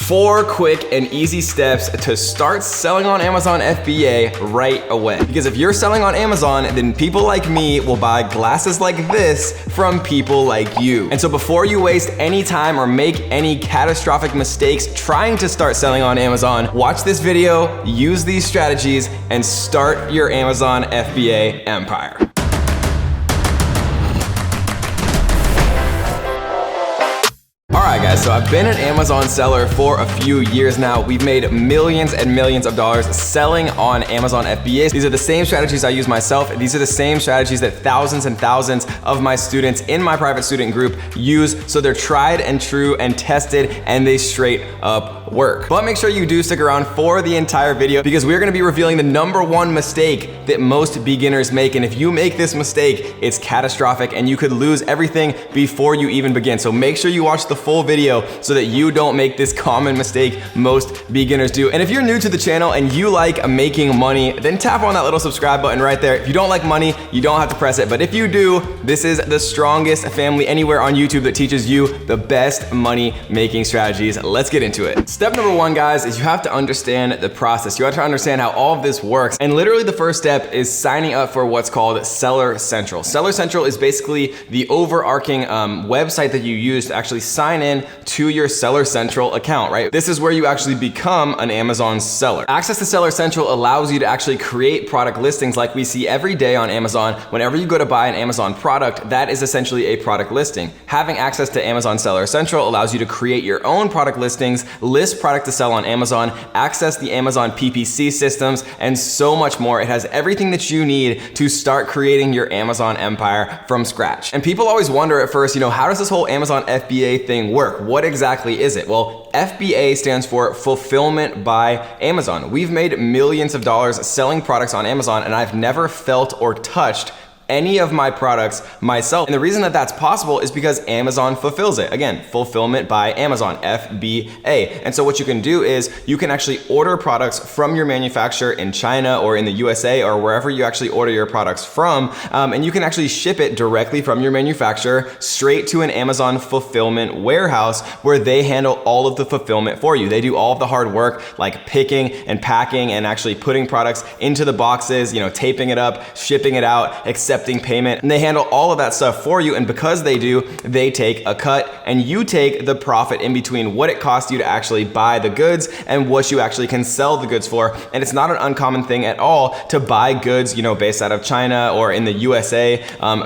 4 quick and easy steps to start selling on Amazon FBA right away. Because if you're selling on Amazon, then people like me will buy glasses like this from people like you. And so before you waste any time or make any catastrophic mistakes trying to start selling on Amazon, watch this video, use these strategies, and start your Amazon FBA empire. Alright guys, so I've been an Amazon seller for a few years now. We've made millions and millions of dollars selling on Amazon FBA. These are the same strategies I use myself. These are the same strategies that thousands and thousands of my students in my private student group use. So they're tried and true and tested, and they straight up work. But make sure you do stick around for the entire video, because we're gonna be revealing the #1 mistake that most beginners make. And if you make this mistake, it's catastrophic and you could lose everything before you even begin. So make sure you watch the full video so that you don't make this common mistake most beginners do. And if you're new to the channel and you like making money, then tap on that little subscribe button right there. If you don't like money, you don't have to press it. But if you do, this is the strongest family anywhere on YouTube that teaches you the best money making strategies. Let's get into it. Step #1, guys, is you have to understand the process. You have to understand how all of this works. And literally the first step is signing up for what's called Seller Central. Seller Central is basically the overarching website that you use to actually sign in to your Seller Central account, right? This is where you actually become an Amazon seller. Access to Seller Central allows you to actually create product listings like we see every day on Amazon. Whenever you go to buy an Amazon product, that is essentially a product listing. Having access to Amazon Seller Central allows you to create your own product listings, list product to sell on Amazon, access the Amazon PPC systems, and so much more. It has everything that you need to start creating your Amazon empire from scratch. And people always wonder at first, how does this whole Amazon FBA thing work? What exactly is it? Well, FBA stands for Fulfillment by Amazon. We've made millions of dollars selling products on Amazon, and I've never felt or touched any of my products myself. And the reason that that's possible is because Amazon fulfills it. Again, Fulfillment by Amazon, FBA. And so what you can do is you can actually order products from your manufacturer in China or in the USA or wherever you actually order your products from, and you can actually ship it directly from your manufacturer straight to an Amazon fulfillment warehouse where they handle all of the fulfillment for you. They do all of the hard work like picking and packing and actually putting products into the boxes, taping it up, shipping it out, accepting payment, and they handle all of that stuff for you. And because they do, they take a cut, and you take the profit in between what it costs you to actually buy the goods and what you actually can sell the goods for. And it's not an uncommon thing at all to buy goods, based out of China or in the USA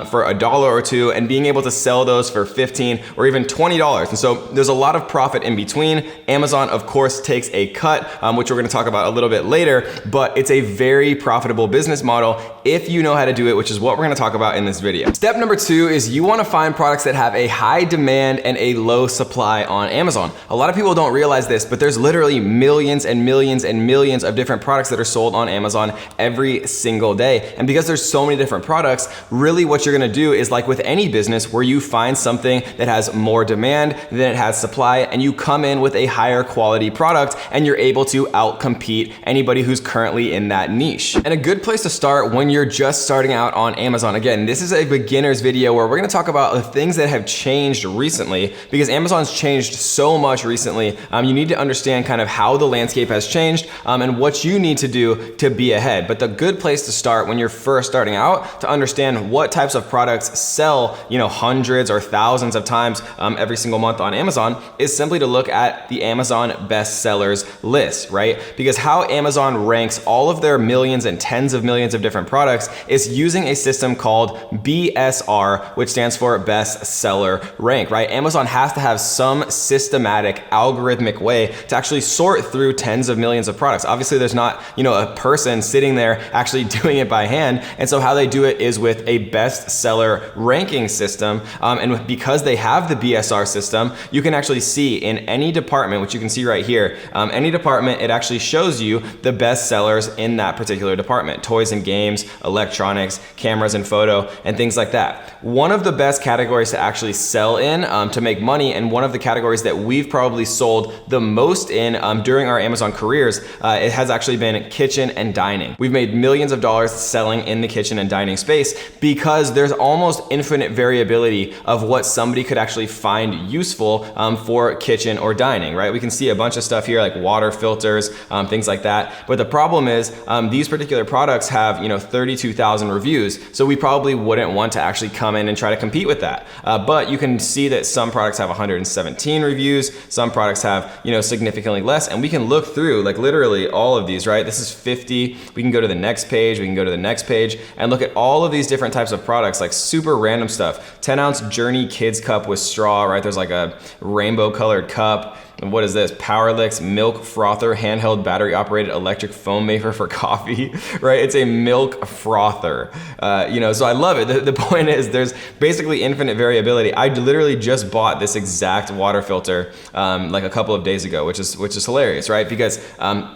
for $1 or $2, and being able to sell those for $15 or even $20. And so there's a lot of profit in between. Amazon, of course, takes a cut, which we're going to talk about a little bit later, but it's a very profitable business model if you know how to do it, which is what we're going to talk about in this video. Step #2 is you want to find products that have a high demand and a low supply on Amazon. A lot of people don't realize this, but there's literally millions and millions and millions of different products that are sold on Amazon every single day. And because there's so many different products, really what you're going to do is like with any business where you find something that has more demand than it has supply, and you come in with a higher quality product and you're able to outcompete anybody who's currently in that niche. And a good place to start when you're just starting out on Amazon. Again, this is a beginner's video where we're going to talk about the things that have changed recently, because Amazon's changed so much recently. You need to understand kind of how the landscape has changed and what you need to do to be ahead. But the good place to start when you're first starting out to understand what types of products sell, hundreds or thousands of times every single month on Amazon is simply to look at the Amazon Bestsellers list, right? Because how Amazon ranks all of their millions and tens of millions of different products is using a system called BSR, which stands for Best Seller Rank, right? Amazon has to have some systematic algorithmic way to actually sort through tens of millions of products. Obviously, there's not, a person sitting there actually doing it by hand. And so how they do it is with a best seller ranking system. And because they have the BSR system, you can actually see in any department, which you can see right here, any department, it actually shows you the best sellers in that particular department. Toys and games, electronics, cameras, cameras and photo and things like that. One of the best categories to actually sell in to make money, and one of the categories that we've probably sold the most in during our Amazon careers, it has actually been kitchen and dining. We've made millions of dollars selling in the kitchen and dining space because there's almost infinite variability of what somebody could actually find useful for kitchen or dining, right? We can see a bunch of stuff here like water filters, things like that. But the problem is these particular products have 32,000 reviews, so we probably wouldn't want to actually come in and try to compete with that. But you can see that some products have 117 reviews, some products have significantly less, and we can look through like literally all of these, right? This is 50. We can go to the next page, we can go to the next page and look at all of these different types of products, like super random stuff. 10-ounce Journey kids cup with straw, right? There's like a rainbow colored cup. And what is this? Powerlix milk frother, handheld battery operated electric foam maker for coffee, right? It's a milk frother, so I love it. The point is there's basically infinite variability. I literally just bought this exact water filter like a couple of days ago, which is hilarious, right? Because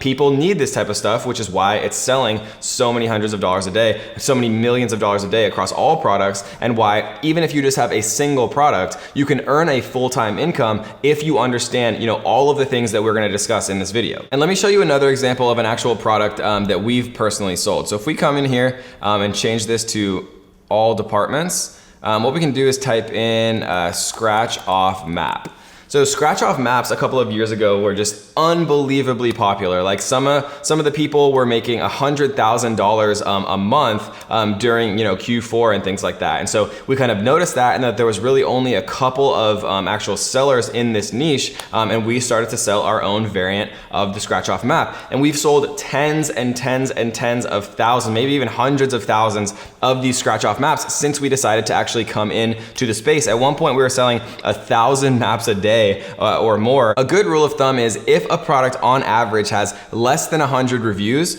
people need this type of stuff, which is why it's selling so many hundreds of dollars a day, so many millions of dollars a day across all products, and why even if you just have a single product, you can earn a full-time income if you understand, all of the things that we're going to discuss in this video. And let me show you another example of an actual product that we've personally sold. So if we come in here and change this to all departments, what we can do is type in scratch off map. So scratch off maps a couple of years ago were just unbelievably popular. Like some of the people were making $100,000 a month during Q4 and things like that. And so we kind of noticed that, and that there was really only a couple of actual sellers in this niche, and we started to sell our own variant of the scratch off map. And we've sold tens and tens and tens of thousands, maybe even hundreds of thousands of these scratch off maps since we decided to actually come in to the space. At one point we were selling 1,000 maps a day or more. A good rule of thumb is if a product on average has less than 100 reviews,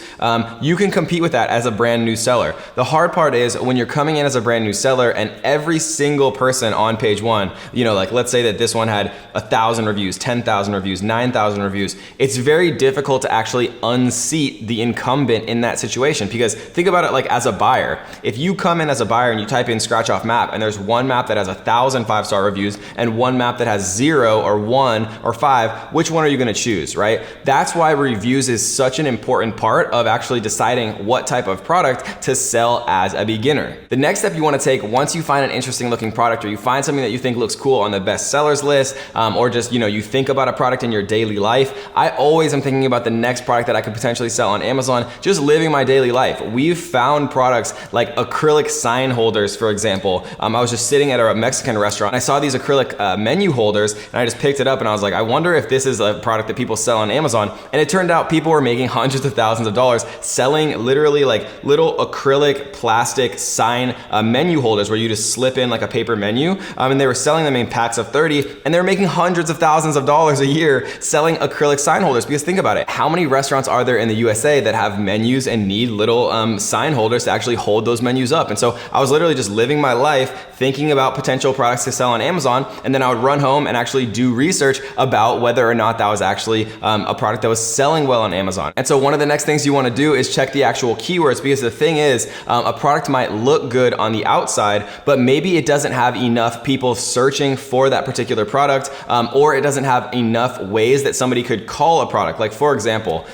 you can compete with that as a brand new seller. The hard part is when you're coming in as a brand new seller and every single person on page one, like let's say that this one had 1,000 reviews, 10,000 reviews, 9,000 reviews, it's very difficult to actually unseat the incumbent in that situation. Because think about it like as a buyer. If you come in as a buyer and you type in scratch off map and there's one map that has 1,000 5-star reviews and one map that has 0 or 1 or 5, which one are you going to choose, right? That's why reviews is such an important part of actually deciding what type of product to sell as a beginner. The next step you want to take once you find an interesting looking product, or you find something that you think looks cool on the bestsellers list, or just you think about a product in your daily life. I always am thinking about the next product that I could potentially sell on Amazon, just living my daily life. We've found products like acrylic sign holders, for example. I was just sitting at a Mexican restaurant and I saw these acrylic menu holders, and I just picked it up and I was like, I wonder if this is a product that people sell on Amazon. And it turned out people were making hundreds of thousands of dollars selling literally like little acrylic plastic sign menu holders where you just slip in like a paper menu, and they were selling them in packs of 30, and they were making hundreds of thousands of dollars a year selling acrylic sign holders. Because think about it, how many restaurants are there in the USA that have menus and need little sign holders to actually hold those menus up? And so I was literally just living my life thinking about potential products to sell on Amazon, and then I would run home and actually do research about whether or not that was actually a product that was selling well on Amazon. And so one of the next things you want to do is check the actual keywords, because the thing is, a product might look good on the outside, but maybe it doesn't have enough people searching for that particular product, or it doesn't have enough ways that somebody could call a product. Like for example,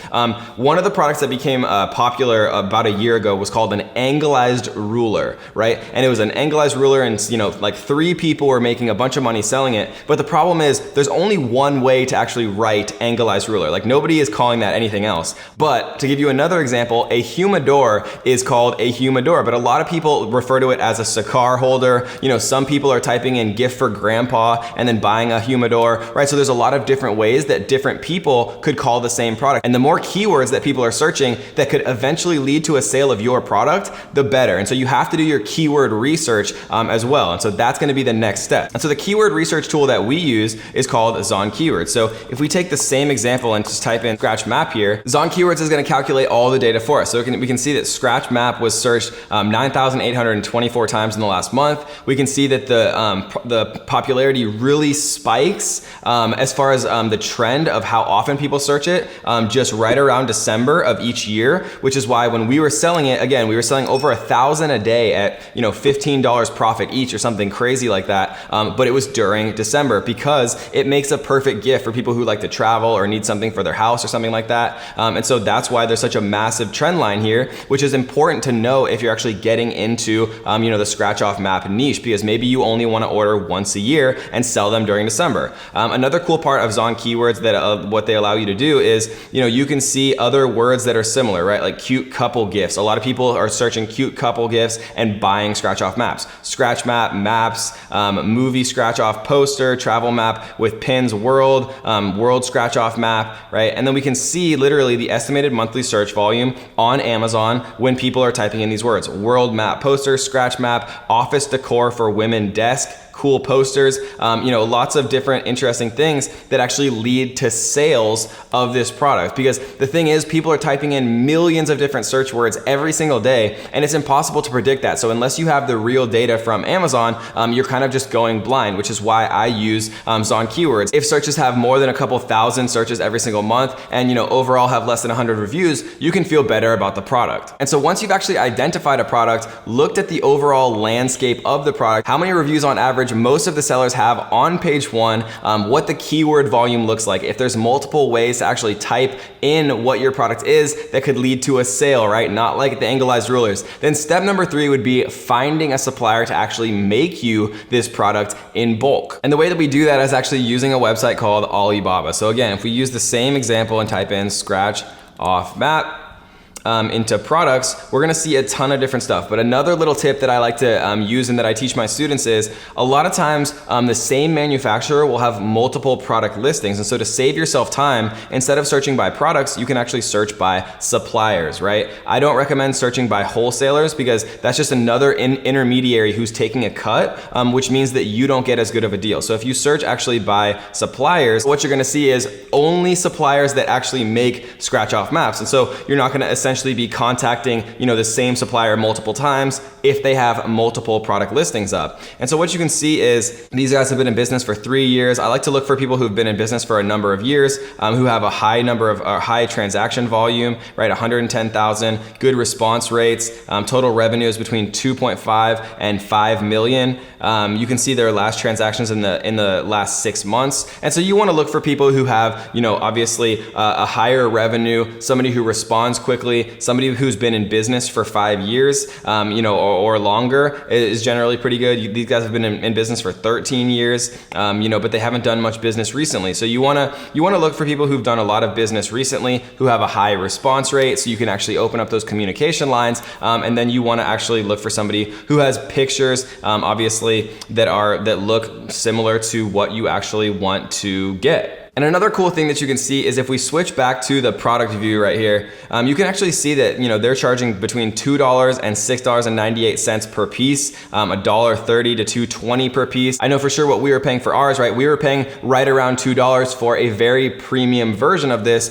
one of the products that became popular about a year ago was called an anglized ruler, right? And it was an anglized ruler, and like 3 people were making a bunch of money selling it. But the problem is there's only one way to actually write anglized ruler. Like nobody is calling that anything else. But to give you another example, a humidor is called a humidor, but a lot of people refer to it as a cigar holder. Some people are typing in gift for grandpa and then buying a humidor, right? So there's a lot of different ways that different people could call the same product. And the more keywords that people are searching that could eventually lead to a sale of your product, the better. And so you have to do your keyword research as well. And so that's going to be the next step. And so the keyword research tool that we use use is called Zon Keywords. So if we take the same example and just type in Scratch Map here, Zon Keywords is going to calculate all the data for us. So we can see that Scratch Map was searched 9,824 times in the last month. We can see that the popularity really spikes as far as the trend of how often people search it, just right around December of each year, which is why when we were selling it, again, we were selling over 1,000 a day at $15 profit each or something crazy like that. But it was during December because it makes a perfect gift for people who like to travel or need something for their house or something like that. And so that's why there's such a massive trend line here, which is important to know if you're actually getting into the scratch off map niche, because maybe you only want to order once a year and sell them during December. Another cool part of Zon Keywords that what they allow you to do is, you can see other words that are similar, right? Like cute couple gifts. A lot of people are searching cute couple gifts and buying scratch off maps. Scratch map, maps, movie scratch off poster, travel map with pins, world scratch off map, right? And then we can see literally the estimated monthly search volume on Amazon when people are typing in these words: world map poster, scratch map, office decor for women desk, cool posters, lots of different interesting things that actually lead to sales of this product. Because the thing is, people are typing in millions of different search words every single day, and it's impossible to predict that. So unless you have the real data from Amazon, you're kind of just going blind, which is why I use Zon Keywords. If searches have more than a couple thousand searches every single month and overall have less than 100 reviews, you can feel better about the product. And so once you've actually identified a product, looked at the overall landscape of the product, how many reviews on average most of the sellers have on page one, what the keyword volume looks like, if there's multiple ways to actually type in what your product is that could lead to a sale, right? Not like the anglized rulers. Then step number 3 would be finding a supplier to actually make you this product in bulk. And the way that we do that is actually using a website called Alibaba. So again, if we use the same example and type in scratch off map into products, we're gonna see a ton of different stuff. But another little tip that I like to use and that I teach my students is a lot of times the same manufacturer will have multiple product listings. And so to save yourself time, instead of searching by products, you can actually search by suppliers, right? I don't recommend searching by wholesalers because that's just another intermediary who's taking a cut, which means that you don't get as good of a deal. So if you search actually by suppliers, what you're gonna see is only suppliers that actually make scratch off maps. And so you're not gonna essentially be contacting the same supplier multiple times if they have multiple product listings up. And so what you can see is these guys have been in business for 3 years. I like to look for people who've been in business for a number of years, who have a high transaction volume, right? 110,000, good response rates, total revenues between 2.5 and 5 million. You can see their last transactions in the last 6 months. And so you want to look for people who have, obviously a higher revenue, somebody who responds quickly, somebody who's been in business for 5 years, or longer is generally pretty good. These guys have been in business for 13 years, but they haven't done much business recently. So you wanna look for people who've done a lot of business recently, who have a high response rate, so you can actually open up those communication lines. And then you wanna actually look for somebody who has pictures, obviously, that look similar to what you actually want to get. And another cool thing that you can see is if we switch back to the product view right here, you can actually see that they're charging between $2 and $6.98 per piece, $1.30 to $2.20 per piece. I know for sure what we were paying for ours, right? We were paying right around $2 for a very premium version of this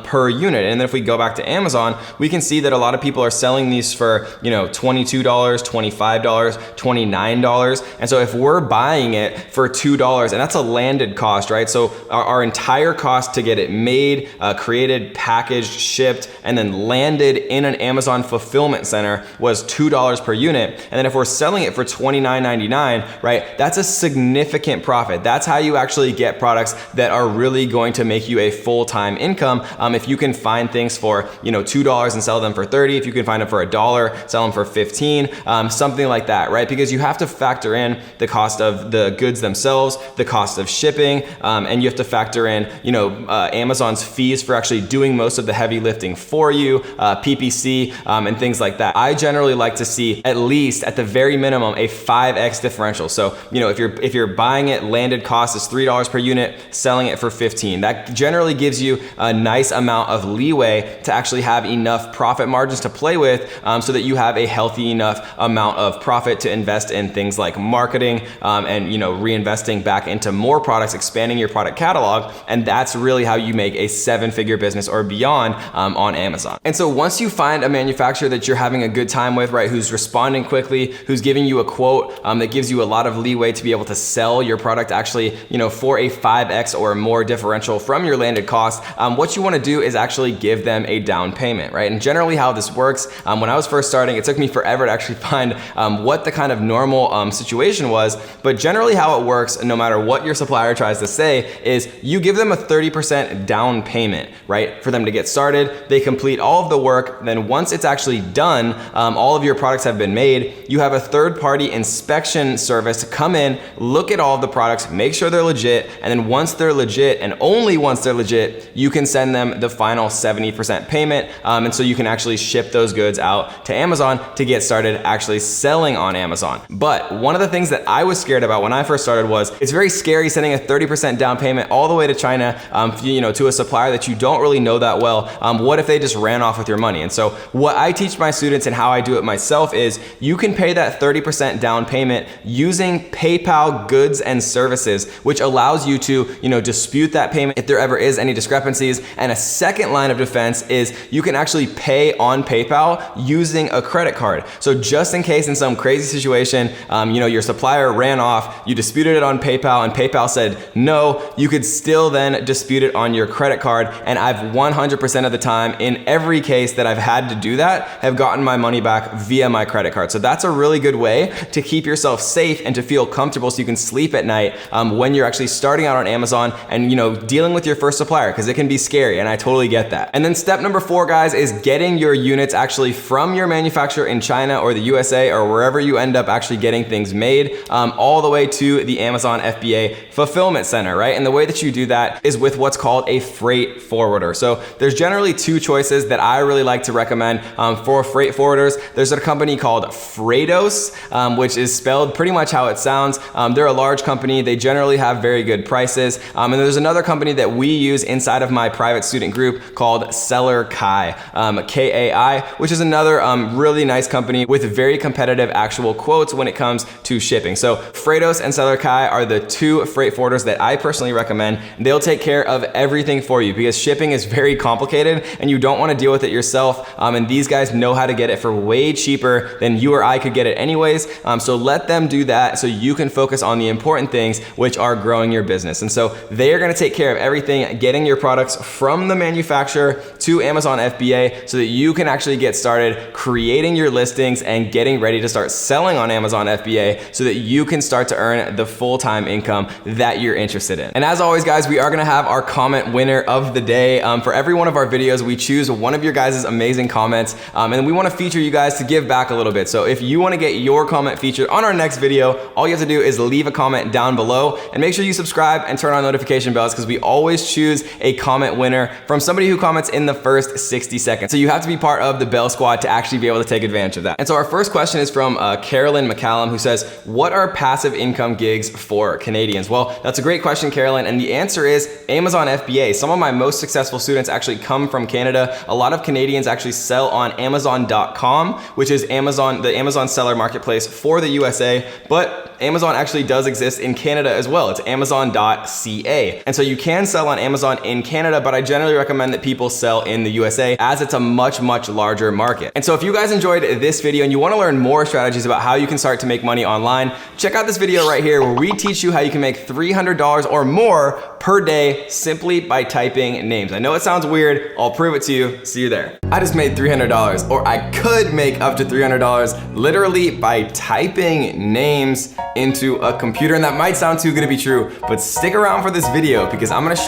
per unit. And then if we go back to Amazon, we can see that a lot of people are selling these for $22, $25, $29. And so if we're buying it for $2, and that's a landed cost, right? So our entire cost to get it made, created, packaged, shipped, and then landed in an Amazon fulfillment center was $2 per unit. And then if we're selling it for $29.99, right, that's a significant profit. That's how you actually get products that are really going to make you a full-time income. If you can find things for $2 and sell them for $30, if you can find them for $1, sell them for $15, something like that, right? Because you have to factor in the cost of the goods themselves, the cost of shipping, and you have to factor factor in, Amazon's fees for actually doing most of the heavy lifting for you, PPC, and things like that. I generally like to see at least at the very minimum a 5x differential. So, if you're buying it, landed cost is $3 per unit, selling it for 15. That generally gives you a nice amount of leeway to actually have enough profit margins to play with, so that you have a healthy enough amount of profit to invest in things like marketing, and reinvesting back into more products, expanding your product catalog. And that's really how you make a 7-figure business or beyond on Amazon. And so once you find a manufacturer that you're having a good time with, right, who's responding quickly, who's giving you a quote that gives you a lot of leeway to be able to sell your product actually, for a 5x or more differential from your landed cost, what you want to do is actually give them a down payment, right? And generally how this works, when I was first starting, it took me forever to actually find what the kind of normal situation was, but generally how it works, no matter what your supplier tries to say, is you give them a 30% down payment, right? For them to get started, they complete all of the work, then once it's actually done, all of your products have been made, you have a third-party inspection service to come in, look at all of the products, make sure they're legit, and then once they're legit, and only once they're legit, you can send them the final 70% payment, and so you can actually ship those goods out to Amazon to get started actually selling on Amazon. But one of the things that I was scared about when I first started was it's very scary sending a 30% down payment all the way to China, to a supplier that you don't really know that well. What if they just ran off with your money? And so what I teach my students and how I do it myself is you can pay that 30% down payment using PayPal goods and services, which allows you to, dispute that payment if there ever is any discrepancies. And a second line of defense is you can actually pay on PayPal using a credit card. So just in case in some crazy situation, your supplier ran off, you disputed it on PayPal and PayPal said no, you could still then dispute it on your credit card. And I've 100% of the time in every case that I've had to do that have gotten my money back via my credit card. So that's a really good way to keep yourself safe and to feel comfortable so you can sleep at night when you're actually starting out on Amazon and dealing with your first supplier, because it can be scary and I totally get that. And then step number 4, guys, is getting your units actually from your manufacturer in China or the USA or wherever you end up actually getting things made, all the way to the Amazon FBA fulfillment center, right? And the way that you do that is with what's called a freight forwarder. So there's generally 2 choices that I really like to recommend for freight forwarders. There's a company called Freightos, which is spelled pretty much how it sounds. They're a large company. They generally have very good prices. And there's another company that we use inside of my private student group called Seller Kai, Kai, which is another really nice company with very competitive actual quotes when it comes to shipping. So Freightos and Seller Kai are the 2 freight forwarders that I personally recommend. They'll take care of everything for you because shipping is very complicated and you don't want to deal with it yourself. And these guys know how to get it for way cheaper than you or I could get it anyways. So let them do that so you can focus on the important things, which are growing your business. And so they are going to take care of everything, getting your products from the manufacturer to Amazon FBA so that you can actually get started creating your listings and getting ready to start selling on Amazon FBA so that you can start to earn the full-time income that you're interested in. And as always, guys, we are going to have our comment winner of the day. For every one of our videos, we choose one of your guys' amazing comments, and we want to feature you guys to give back a little bit. So if you want to get your comment featured on our next video, all you have to do is leave a comment down below and make sure you subscribe and turn on notification bells because we always choose a comment winner from somebody who comments in the first 60 seconds. So you have to be part of the Bell Squad to actually be able to take advantage of that. And so our first question is from Carolyn McCallum, who says, what are passive income gigs for Canadians? Well, that's a great question, Carolyn. And the answer is Amazon FBA. Some of my most successful students actually come from Canada. A lot of Canadians actually sell on Amazon.com, which is the Amazon seller marketplace for the USA, but Amazon actually does exist in Canada as well. It's Amazon.ca. And so you can sell on Amazon in Canada, but I generally recommend that people sell in the USA as it's a much, much larger market. And so if you guys enjoyed this video and you want to learn more strategies about how you can start to make money online, check out this video right here where we teach you how you can make $300 or more per day simply by typing names. I know it sounds weird. I'll prove it to you. See you there. I just made $300, or I could make up to $300 literally by typing names into a computer. And that might sound too good to be true, but stick around for this video because I'm gonna show